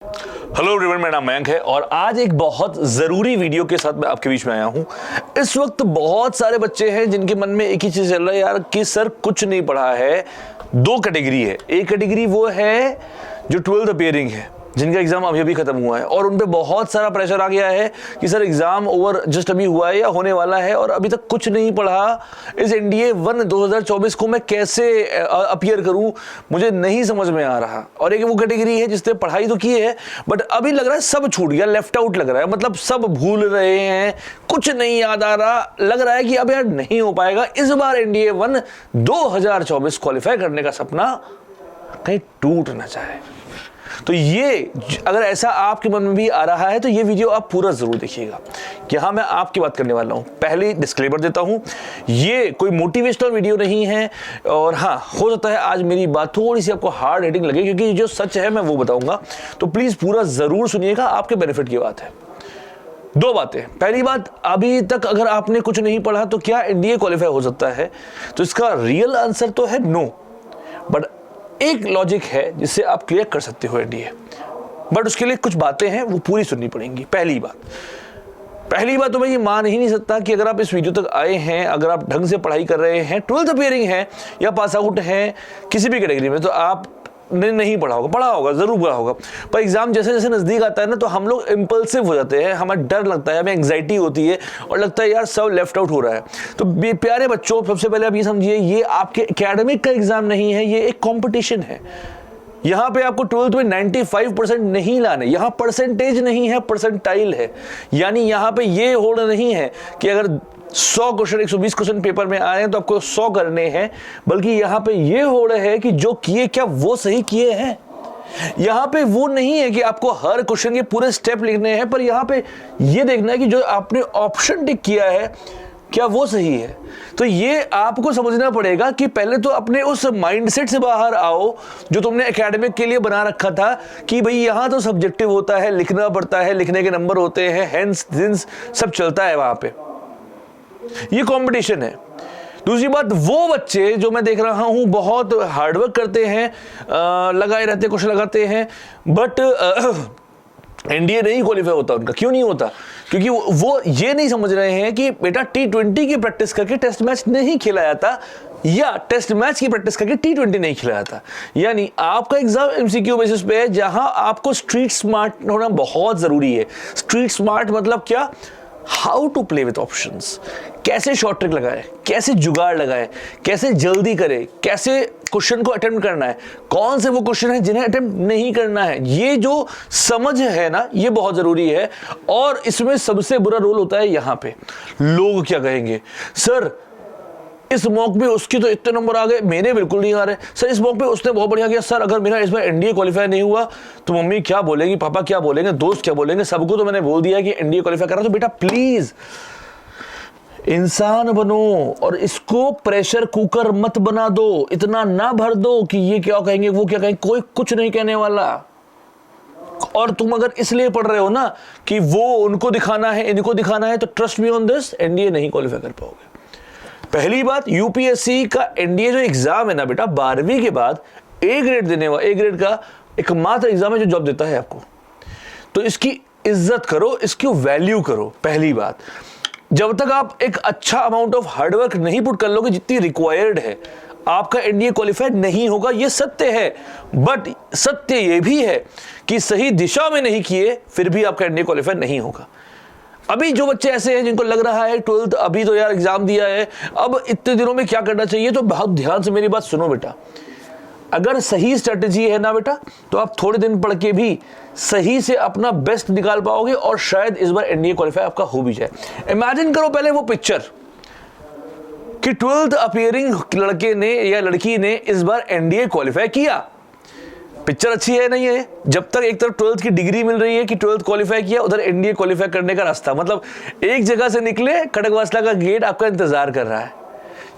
Hello everyone, मेरा नाम मयंक है और आज एक बहुत ज़रूरी वीडियो के साथ मैं आपके बीच में आया हूं। इस वक्त बहुत सारे बच्चे हैं जिनके मन में एक ही चीज़ चल रहा है यार कि सर कुछ नहीं पढ़ा है। दो कैटेगरी है, एक कैटेगरी वो है जो 12th अपीयरिंग है, जिनका एग्जाम अभी अभी खत्म हुआ है और उन पे बहुत सारा प्रेशर आ गया है कि सर एग्जाम ओवर जस्ट अभी हुआ है या होने वाला है और अभी तक कुछ नहीं पढ़ा। इस एनडीए 1 2024 को मैं कैसे अपीयर करूं, मुझे नहीं समझ में आ रहा। और एक वो कैटेगरी है जिसने पढ़ाई तो की है बट अभी लग रहा है सब छूट गया, लेफ्ट आउट लग रहा है, मतलब सब भूल रहे हैं, कुछ नहीं याद आ रहा, लग रहा है कि अब यार नहीं हो पाएगा। इस बार एनडीए 1 2024 क्वालिफाई करने का सपना कहीं टूट ना जाए। तो ये अगर ऐसा आपके मन में भी आ रहा है तो ये वीडियो आप पूरा जरूर देखिएगा। यहां मैं आपकी बात करने वाला हूं। पहले डिस्क्लेमर देता हूं, ये कोई मोटिवेशनल वीडियो नहीं है और हाँ, हो सकता है आज मेरी बात थोड़ी सी आपको हार्ड हिटिंग लगे क्योंकि जो सच है मैं वो बताऊंगा, तो प्लीज पूरा जरूर सुनिएगा, आपके बेनिफिट की बात है। दो बातें। पहली बात, अभी तक अगर आपने कुछ नहीं पढ़ा तो क्या एनडीए क्वालिफाई हो सकता है? तो इसका रियल आंसर तो है नो, बट एक लॉजिक है जिससे आप क्लियर कर सकते हो एनडीए, बट उसके लिए कुछ बातें हैं वो पूरी सुननी पड़ेंगी। पहली बात तो मैं ये मान ही नहीं सकता कि अगर आप इस वीडियो तक आए हैं, अगर आप ढंग से पढ़ाई कर रहे हैं, 12th अपीयरिंग है या पास आउट हैं किसी भी कैटेगरी में, तो आप ने नहीं पढ़ा होगा, जरूर पढ़ा होगा, पर एग्जाम जैसे जैसे नजदीक आता है ना तो हम लोग इंपल्सिव हो जाते हैं, हमें डर लगता है, हमें एंग्जाइटी होती है और लगता है यार सब लेफ्ट आउट हो रहा है। तो प्यारे बच्चों, सबसे पहले आप ये समझिए, ये आपके एकेडमिक का एग्जाम नहीं है, ये एक कंपटीशन है। यहां पे आपको 12th में 95% नहीं लाने, यहां परसेंटेज नहीं है, परसेंटाइल है। यानी यहां पे ये होल्ड नहीं है कि अगर 100 क्वेश्चन 120 क्वेश्चन पेपर में आए हैं तो आपको 100 करने हैं, बल्कि यहां पे ये होल्ड है कि जो किए क्या वो सही किए हैं। यहां पे वो नहीं है कि आपको हर क्वेश्चन के पूरे स्टेप लिखने हैं, पर यहां पे ये देखना है कि जो आपने ऑप्शन टिक किया है क्या वो सही है। तो ये आपको समझना पड़ेगा कि पहले तो अपने उस माइंडसेट से बाहर आओ जो तुमने एकेडमिक के लिए बना रखा था कि भाई यहां तो सब्जेक्टिव होता है, लिखना पड़ता है, लिखने के नंबर होते हैं, हेंस दिन्स सब चलता है वहां पे, ये कंपटीशन है। दूसरी बात, वो बच्चे जो मैं देख रहा हूं बहुत हार्डवर्क करते हैं, लगाए रहते, क्वेश्चन लगाते हैं, बट एनडीए नहीं क्वालिफाई होता उनका। क्यों नहीं होता? क्योंकि वो ये नहीं समझ रहे हैं कि बेटा T20 की प्रैक्टिस करके टेस्ट मैच नहीं खेला जाता या टेस्ट मैच की प्रैक्टिस करके T20 नहीं खेला जाता। यानी आपका एग्जाम एमसीक्यू बेसिस पे है, जहां आपको स्ट्रीट स्मार्ट होना बहुत जरूरी है। स्ट्रीट स्मार्ट मतलब क्या? How to play with options, कैसे शॉर्ट ट्रिक लगाए, कैसे जुगाड़ लगाए, कैसे जल्दी करे, कैसे क्वेश्चन को अटेम्प्ट करना है, कौन से वो क्वेश्चन है जिन्हें अटेम्प्ट नहीं करना है। ये जो समझ है ना, ये बहुत जरूरी है। और इसमें सबसे बुरा रोल होता है यहां पे, लोग क्या कहेंगे, सर इस मॉक पे उसके तो इतने नंबर आ गए, मेरे बिल्कुल नहीं आ रहे, सर इस मॉक पे उसने बहुत बढ़िया किया, सर अगर मेरा इस बार एनडीए क्वालिफाई नहीं हुआ तो मम्मी क्या बोलेगी, पापा क्या बोलेंगे, दोस्त क्या बोलेंगे, सबको तो मैंने बोल दिया कि एनडीए क्वालिफाई करा। तो बेटा प्लीज इंसान बनो और इसको प्रेशर कुकर मत बना दो, इतना ना भर दो कि ये क्या कहेंगे, वो क्या कहेंगे, कोई कुछ नहीं कहने वाला। और तुम अगर इसलिए पढ़ रहे हो ना कि वो उनको दिखाना है, इनको दिखाना है, तो trust me on this, NDA नहीं क्वालिफाई कर पाओगे। पहली बात, यूपीएससी का एनडीए जो एग्जाम है ना बेटा, 12वीं के बाद ए ग्रेड देने वाला, ए ग्रेड का एकमात्र एग्जाम है जो जॉब देता है आपको। तो इसकी इज्जत करो, इसकी वैल्यू करो। पहली बात, जब तक आप एक अच्छा अमाउंट ऑफ हार्डवर्क नहीं पुट कर लोगे जितनी रिक्वायर्ड है, आपका एनडीए क्वालिफाइड नहीं होगा। ये सत्य है, बट सत्य ये भी है कि सही दिशा में नहीं किए फिर भी आपका एनडीए क्वालिफाइड नहीं होगा। अभी जो बच्चे ऐसे हैं जिनको लग रहा है 12th अभी तो यार एग्जाम दिया है, अब इतने दिनों में क्या करना चाहिए, तो बहुत ध्यान से मेरी बात सुनो बेटा। अगर सही स्ट्रेटेजी है ना बेटा, तो आप थोड़े दिन पढ़ के भी सही से अपना बेस्ट निकाल पाओगे और शायद इस बार एनडीए क्वालिफाई आपका हो भी जाए। इमेजिन करो पहले वो पिक्चर कि 12th अपीयरिंग लड़के ने या लड़की ने इस बार एनडीए क्वालिफाई किया। पिक्चर अच्छी है नहीं है? जब तक एक तरफ 12th की डिग्री मिल रही है कि 12th क्वालिफाई किया, उधर एनडीए क्वालिफाई करने का रास्ता, मतलब एक जगह से निकले, खड़गवासला का गेट आपका इंतजार कर रहा है।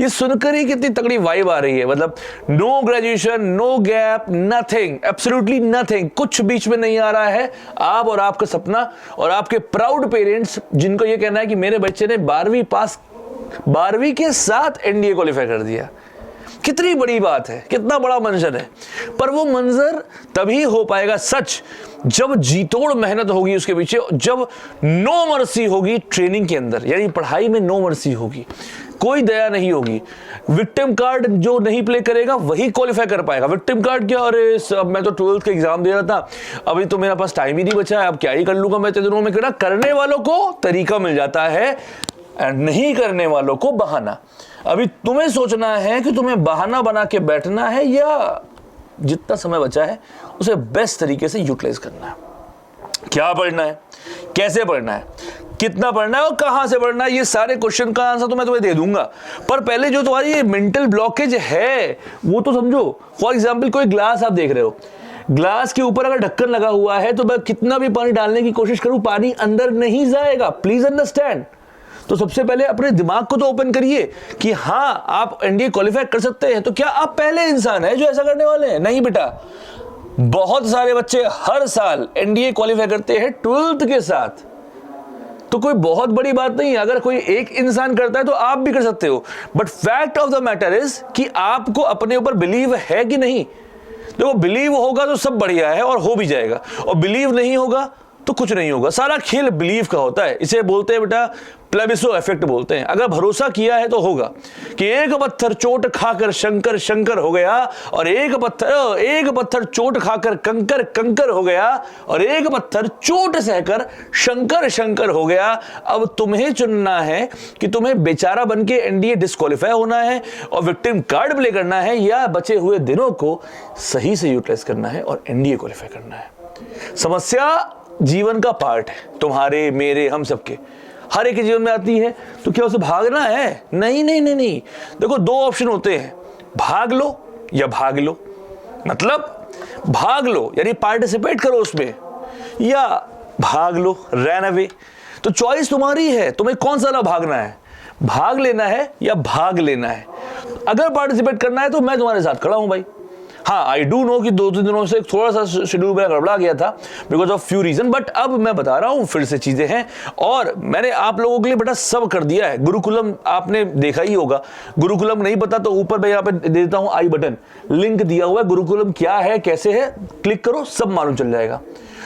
ये सुनकर ही कितनी तगड़ी वाइब आ रही है, मतलब no graduation, no gap, nothing, absolutely nothing, कुछ बीच में नहीं आ रहा है। आप और आपका सपना और आपके प्राउड पेरेंट्स जिनको ये कहना है कि मेरे बच्चे ने 12वीं पास, 12वीं के साथ एनडीए क्वालिफाई कर दिया। कितनी बड़ी बात है, कितना बड़ा मंजर है। पर वो मंजर तभी हो पाएगा सच जब जीतोड़ मेहनत होगी उसके पीछे, जब नो मर्सी होगी ट्रेनिंग के अंदर, यानी पढ़ाई में नो मर्सी होगी, कोई दया नहीं होगी। विक्टिम कार्ड जो नहीं प्ले करेगा वही क्वालिफाई कर पाएगा। विक्टिम कार्ड क्या, अरे सब मैं तो 12th का एग्जाम दे रहा था, अभी तो मेरे पास टाइम ही नहीं बचा है, अब क्या ही कर लूंगा मैं इतने दिनों में। कहना करने वालों को तरीका मिल जाता है एंड नहीं करने वालों को बहाना। अभी तुम्हें सोचना है कि तुम्हें बहाना बना के बैठना है या जितना समय बचा है उसे बेस्ट तरीके से यूटिलाइज करना है। क्या पढ़ना है, कैसे पढ़ना है, कितना पढ़ना है और कहां से पढ़ना है, ये सारे क्वेश्चन का आंसर तो मैं तुम्हें दे दूंगा। पर पहले जो तुम्हारी ये मेंटल ब्लॉकेज है वो तो समझो। फॉर एग्जाम्पल कोई ग्लास आप देख रहे हो, ग्लास के ऊपर अगर ढक्कन लगा हुआ है तो मैं कितना भी पानी डालने की कोशिश करूं पानी अंदर नहीं जाएगा। Please understand. तो सबसे पहले अपने दिमाग को तो ओपन करिए कि हां आप एनडीए क्वालिफाई कर सकते हैं। तो क्या आप पहले इंसान है जो ऐसा करने वाले हैं? नहीं बेटा, बहुत सारे बच्चे हर साल एनडीए क्वालिफाई करते हैं 12th के साथ। तो कोई बहुत बड़ी बात नहीं है, अगर कोई एक इंसान करता है तो आप भी कर सकते हो। But fact of the matter is कि आपको अपने ऊपर बिलीव है कि नहीं। देखो बिलीव होगा तो सब बढ़िया है और हो भी जाएगा, और बिलीव नहीं होगा तो कुछ नहीं होगा। सारा खेल बिलीव का होता है। इसे बोलते हैं बेटा प्लेबिसो इफेक्ट बोलते हैं। अगर भरोसा किया है तो होगा कि एक पत्थर चोट खाकर शंकर शंकर हो गया, और एक पत्थर चोट खाकर कंकर कंकर हो गया, और एक पत्थर चोट सहकर शंकर शंकर हो गया। अब तुम्हें चुनना है कि तुम्हें बेचारा बन के एनडीए डिस्क्वालीफाई होना है और विक्टिम कार्ड प्ले करना है, या बचे हुए दिनों को सही से यूटिलाइज करना है और एनडीए क्वालिफाई करना है। समस्या जीवन का पार्ट है, तुम्हारे मेरे हम सबके, हर एक के जीवन में आती है। तो क्या उसे भागना है? नहीं नहीं नहीं नहीं। देखो दो ऑप्शन होते हैं, भाग लो या भाग लो। मतलब भाग लो यानी पार्टिसिपेट करो उसमें, या भाग लो रन अवे। तो चॉइस तुम्हारी है, तुम्हें कौन सा ना भागना है, भाग लेना है या भाग लेना है। अगर पार्टिसिपेट करना है तो मैं तुम्हारे साथ खड़ा हूं भाई। हाँ आई डू नो कि 2-3 दिनों से थोड़ा सा शेड्यूल मेरा गड़बड़ा गया था because of few reason, but अब मैं बता रहा हूँ फिर से चीजें हैं और मैंने आप लोगों के लिए बेटा सब कर दिया है। गुरुकुलम आपने देखा ही होगा, गुरुकुलम नहीं पता तो ऊपर मैं यहाँ पे दे देता हूँ आई बटन, लिंक दिया हुआ है। गुरुकुलम क्या है कैसे है क्लिक करो, सब मालूम चल जाएगा।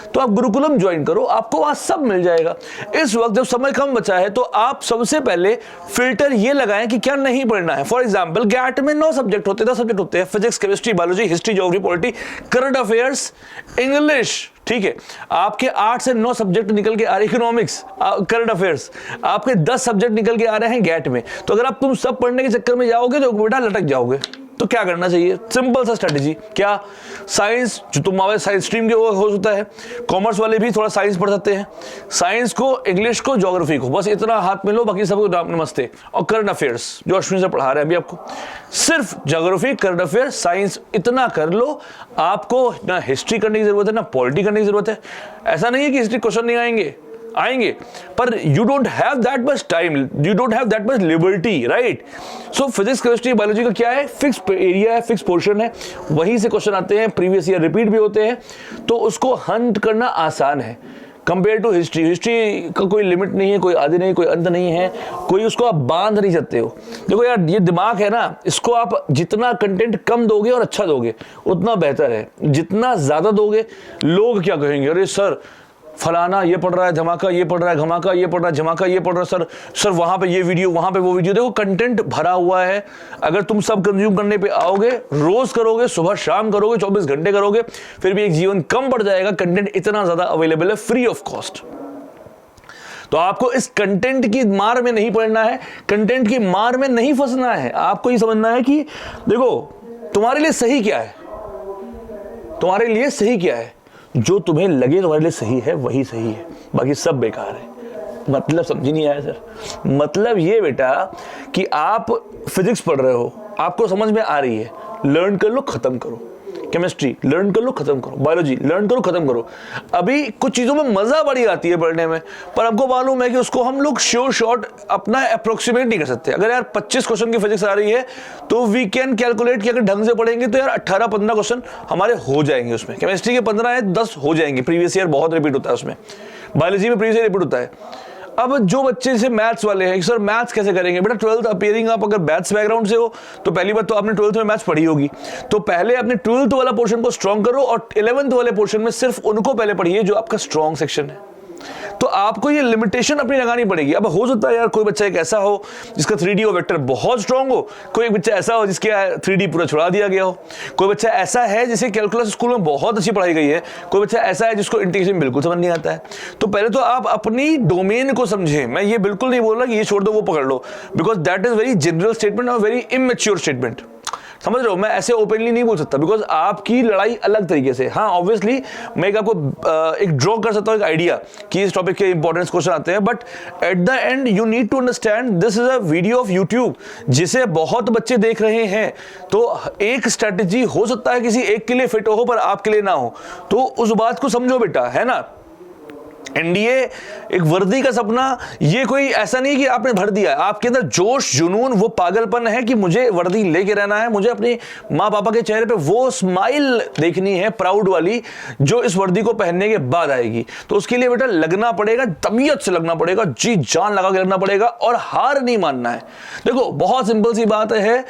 तो आप गुरुकुलम ज्वाइन करो, आपको वहां सब मिल जाएगा। इस वक्त जब समय कम बचा है तो आप सबसे पहले फिल्टर ये लगाएं कि क्या नहीं पढ़ना है। फॉर एग्जांपल गैट में 9 सब्जेक्ट होते हैं, 10 सब्जेक्ट होते हैं, physics chemistry biology history geography polity current affairs English, ठीक है। आपके 8 से 9 सब्जेक्ट निकल के आ रहे, इकोनॉमिक्स करंट अफेयर्स, आपके 10 सब्जेक्ट निकल के आ रहे हैं गैट में। तो अगर आप तुम सब पढ़ने के चक्कर में जाओगे तो बेटा लटक जाओगे। तो क्या करना चाहिए, सिंपल सा स्ट्रेटेजी, क्या साइंस जो तुम्हारे साइंस स्ट्रीम के हो सकता है, कॉमर्स वाले भी थोड़ा साइंस पढ़ सकते हैं, साइंस को इंग्लिश को ज्योग्राफी को बस इतना हाथ में लो, बाकी सबको नमस्ते। और करंट अफेयर्स जो अश्विनी से पढ़ा रहे हैं अभी आपको, सिर्फ ज्योग्राफी करंट अफेयर साइंस इतना कर लो। आपको ना हिस्ट्री करने की जरूरत है ना पॉलिटी करने की जरूरत है। ऐसा नहीं है कि हिस्ट्री क्वेश्चन नहीं आएंगे, पर you don't have that much time, you don't have that much liberty, right. So physics chemistry biology का क्या है, फिक्स एरिया है, फिक्स पोर्शन है, वहीं से क्वेश्चन आते हैं, प्रीवियस ईयर रिपीट भी होते हैं, तो उसको हंट करना आसान है कंपेयर टू हिस्ट्री। हिस्ट्री का कोई लिमिट नहीं है, कोई आदि नहीं, कोई अंत नहीं है, कोई उसको आप बांध नहीं सकते हो। देखो यार ये दिमाग है ना, इसको आप जितना कंटेंट कम दोगे और अच्छा दोगे उतना बेहतर है। जितना ज्यादा दोगे लोग क्या कहेंगे, अरे सर फलाना ये पढ़ रहा है धमाका, ये पढ़ रहा है धमाका, ये पढ़ रहा है धमाका, ये पढ़ रहा है सर वहां पे ये वीडियो, वहां पे वो वीडियो। देखो कंटेंट भरा हुआ है, अगर तुम सब कंज्यूम करने पे आओगे, रोज करोगे, सुबह शाम करोगे, 24 घंटे करोगे, फिर भी एक जीवन कम पड़ जाएगा। कंटेंट इतना ज्यादा अवेलेबल है फ्री ऑफ कॉस्ट। तो आपको इस कंटेंट की मार में नहीं पड़ना है, कंटेंट की मार में नहीं फंसना है। आपको ये समझना है कि देखो तुम्हारे लिए सही क्या है, तुम्हारे लिए सही क्या है, जो तुम्हें लगे तुम्हारे लिए सही है वही सही है, बाकी सब बेकार है। मतलब समझ नहीं आया सर? मतलब ये बेटा कि आप फिजिक्स पढ़ रहे हो, आपको समझ में आ रही है, लर्न कर लो खत्म करो। केमिस्ट्री लर्न कर लो खत्म करो, बायोलॉजी लर्न करो खत्म करो। अभी कुछ चीजों में मजा बड़ी आती है पढ़ने में, पर हमको मालूम है कि उसको हम लोग श्योर शॉर्ट अपना अप्रोक्सीमेट नहीं कर सकते। अगर यार 25 क्वेश्चन की फिजिक्स आ रही है तो वी कैन कैलकुलेट कि अगर ढंग से पढ़ेंगे तो यार 18-15 क्वेश्चन हमारे हो जाएंगे उसमें। केमिस्ट्री के 15 है 10 हो जाएंगे, प्रीवियस ईयर बहुत रिपीट होता है उसमें। बायोलॉजी में प्रीवियस ईयर रिपीट होता है। अब जो बच्चे जैसे मैथ्स वाले हैं, सर मैथ्स कैसे करेंगे? बेटा 12th अपीयरिंग आप अगर मैथ्स बैकग्राउंड से हो तो पहली बात तो आपने 12th में मैथ्स पढ़ी होगी, तो पहले अपने 12th वाला पोर्शन को स्ट्रॉन्ग करो और 11th वाले पोर्शन में सिर्फ उनको पहले पढ़िए जो आपका स्ट्रॉन्ग सेक्शन है। तो आपको ये लिमिटेशन अपनी लगानी पड़ेगी। अब हो सकता है यार कोई बच्चा एक ऐसा हो जिसका 3D और वेक्टर बहुत स्ट्रांग हो, कोई एक बच्चा ऐसा हो जिसके 3D पूरा छुड़ा दिया गया हो, कोई बच्चा ऐसा है जिसे कैलकुलस स्कूल में बहुत अच्छी पढ़ाई गई है, कोई बच्चा ऐसा है जिसको इंटीग्रेशन बिल्कुल समझ नहीं आता है। तो पहले तो आप अपनी डोमेन को समझें। मैं ये बिल्कुल नहीं बोल रहा कि ये छोड़ दो वो पकड़ लो, because that is very general statement और वेरी इमेच्योर स्टेटमेंट। समझ रहे हो? मैं ऐसे ओपनली नहीं बोल सकता बिकॉज आपकी लड़ाई अलग तरीके से। हाँ ऑब्वियसली मैं आपको एक ड्रॉ कर सकता हूँ एक आइडिया कि इस टॉपिक के इंपॉर्टेंस क्वेश्चन आते हैं, but at the end you need to understand this is a video of YouTube जिसे बहुत बच्चे देख रहे हैं। तो एक स्ट्रैटेजी हो सकता है किसी एक के लिए फिट हो पर आपके लिए ना हो, तो उस बात को समझो बेटा, है ना। एनडीए एक वर्दी का सपना, ये कोई ऐसा नहीं कि आपने भर दिया, आपके अंदर जोश जुनून वो पागलपन है कि मुझे वर्दी लेके रहना है, मुझे अपने माँ पापा के चेहरे पे वो स्माइल देखनी है प्राउड वाली जो इस वर्दी को पहनने के बाद आएगी। तो उसके लिए बेटा लगना पड़ेगा, तबीयत से लगना पड़ेगा, जी जान लगा के लगना पड़ेगा और हार नहीं मानना है। देखो बहुत सिंपल सी बात है,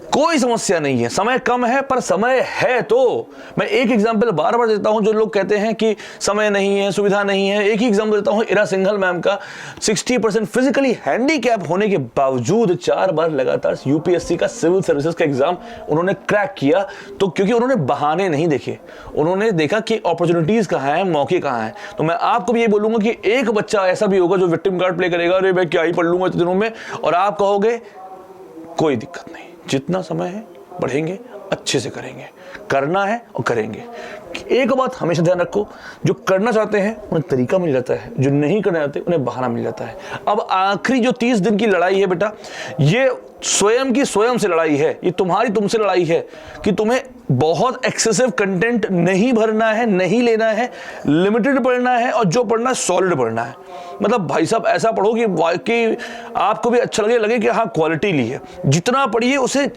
कोई समस्या नहीं है, समय कम है पर समय है। तो मैं एक एग्जांपल बार बार देता हूं, जो लोग कहते हैं कि समय नहीं है, सुविधा नहीं है, एक ही एग्जांपल देता हूं इरा सिंघल मैम का। 60% फिजिकली हैंडीकैप होने के बावजूद 4 बार लगातार यूपीएससी का सिविल सर्विसेज का एग्जाम उन्होंने क्रैक किया। तो क्योंकि उन्होंने बहाने नहीं देखे, उन्होंने देखा कि अपॉर्चुनिटीज कहां है, मौके कहां है। तो मैं आपको भी ये बोलूंगा कि एक बच्चा ऐसा भी होगा जो विक्टिम कार्ड प्ले करेगा, अरे मैं क्या ही पढ़ लूंगा इतने दिनों में, और आप कहोगे कोई दिक्कत नहीं, जितना समय है पढ़ेंगे, अच्छे से करेंगे, करना है और करेंगे। एक बात हमेशा ध्यान रखो, जो करना चाहते हैं उन्हें तरीका मिल जाता है, जो नहीं करना चाहते उन्हें बहाना मिल जाता है। अब आखिरी जो 30 दिन की लड़ाई है बेटा, ये स्वयं की स्वयं से लड़ाई है, ये तुम्हारी तुमसे लड़ाई है कि तुम्हें बहुत एक्सेसिव कंटेंट नहीं भरना है, नहीं लेना है, लिमिटेड पढ़ना है और जो पढ़ना है सॉलिड पढ़ना है। मतलब भाई साहब ऐसा पढ़ो कि वाकई आपको भी अच्छा लगे कि हाँ क्वालिटी ली है। जितना पढ़िए उसे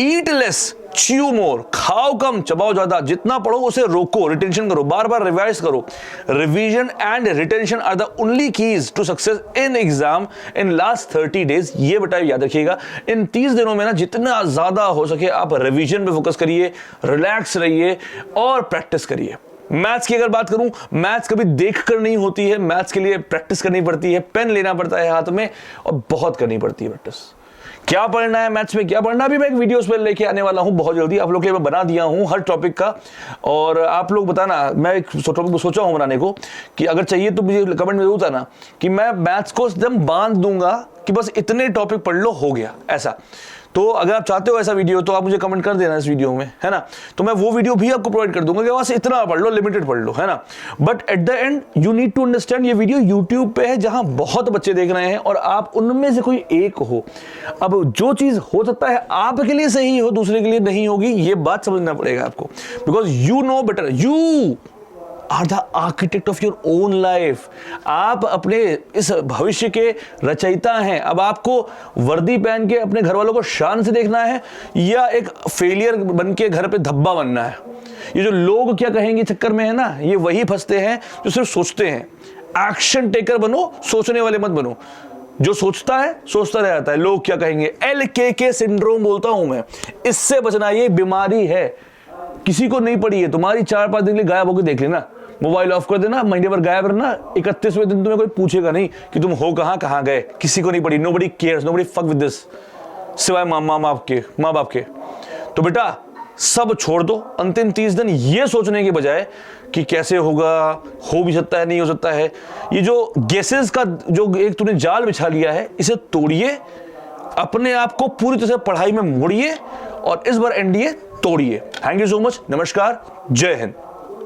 ईट लेस च्यू मोर, खाओ कम चबाओ ज्यादा। जितना पढ़ो उसे रोको, रिटेंशन करो, बार बार रिवाइज करो। Revision and retention are the only keys to success in exam in last 30 days. ये बेटा याद रखिएगा, इन 30 दिनों में ना जितना ज्यादा हो सके आप रिवीजन पे फोकस करिए, रिलैक्स रहिए और प्रैक्टिस करिए। मैथ्स की अगर बात करूं, मैथ्स कभी देखकर नहीं होती है, मैथ्स के लिए प्रैक्टिस करनी पड़ती है, पेन लेना पड़ता है हाथ में और बहुत करनी पड़ती है प्रैक्टिस। क्या पढ़ना है मैथ्स में, क्या पढ़ना, अभी मैं एक वीडियोस पे लेके आने वाला हूं बहुत जल्दी, आप लोग के लिए मैं बना दिया हूं हर टॉपिक का। और आप लोग बताना, मैं एक टॉपिक सोचा हूं बनाने को कि अगर चाहिए तो मुझे कमेंट में जरूर बताना कि मैं मैथ्स को एकदम बांध दूंगा कि बस इतने टॉपिक पढ़ लो हो गया ऐसा। तो अगर आप चाहते हो ऐसा वीडियो तो आप मुझे कमेंट कर देना इस वीडियो में, है ना। तो मैं वो वीडियो भी आपको प्रोवाइड कर दूंगा कि बस इतना पढ़ लो, लिमिटेड पढ़ लो, है ना। But at the end you need to understand, ये वीडियो यूट्यूब पे है जहां बहुत बच्चे देख रहे हैं और आप उनमें से कोई एक हो। अब जो चीज हो सकता है आपके लिए सही हो, दूसरे के लिए नहीं होगी, ये बात समझना पड़ेगा आपको, because you know better, you are the architect of your own life. आप अपने इस भविष्य के रचयिता हैं। अब आपको वर्दी पहन के अपने घर वालों को शान से देखना है या एक फेलियर बन के घर पे धब्बा बनना है। ये जो लोग क्या कहेंगे चक्कर में है ना, ये वही फंसते हैं जो सिर्फ सोचते हैं। एक्शन टेकर बनो, सोचने वाले मत बनो। जो सोचता है सोचता रह जाता है, लोग क्या कहेंगे, LKK सिंड्रोम बोलता हूं मैं। इससे बचना, ये बीमारी है, किसी को नहीं पड़ी है, तुम्हारी 4-5 दिन के लिए गायब होकर देख लेना, मोबाइल ऑफ कर देना, महीने भर गायब रहना, 31वें दिन तुम्हें कोई पूछेगा नहीं कि तुम हो कहां गए, किसी को नहीं पड़ी। Nobody cares, nobody fuck with this, सिवाय माँ बाप के। तो बेटा सब छोड़ दो, अंतिम 30 दिन ये सोचने के बजाय कि कैसे होगा, हो भी सकता है, नहीं हो सकता है, ये जो गेसेस का जो एक तूने जाल बिछा लिया है, इसे तोड़िए, अपने आप को पूरी तरह से पढ़ाई में मोड़िए और इस बार एनडीए तोड़िए। थैंक यू सो मच, नमस्कार, जय हिंद।